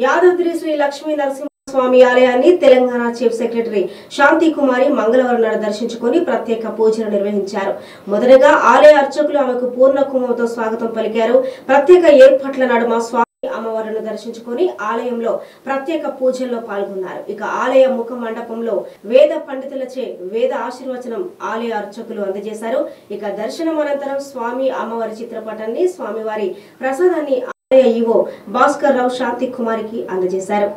యాదాద్రి శ్రీ లక్ష్మీ నరసింహస్వామి ఆలయాన్ని Telangana chief secretary శాంతి కుమారి మంగళవారం నాడు దర్శించుకొని ప్రత్యేక పూజలు నిర్వహించారు. మొదటగా ఆలయ అర్చకులు ఆమెకు పూర్ణ కుంభంతో స్వాగతం పలికారు. ప్రత్యేక ఏర్పాట్ల నడుమ స్వామి అమ్మవారిని దర్శించుకొని ఆలయంలో ప్రత్యేక పూజల్లో పాల్గొన్నారు. ఇక ఆలయ ముఖ మండపంలో వేద పండితులచే వేద ఆశీర్వచనం ఆలయ అర్చకులు అందజేశారు. ఇక దర్శనం అనంతరం స్వామి అమ్మవారి చిత్రపటాన్ని స్వామివారి ప్రసాదాన్ని ఆలయ ఈవో భాస్కర్ రావు శాంతి కుమారికి అందజేశారు.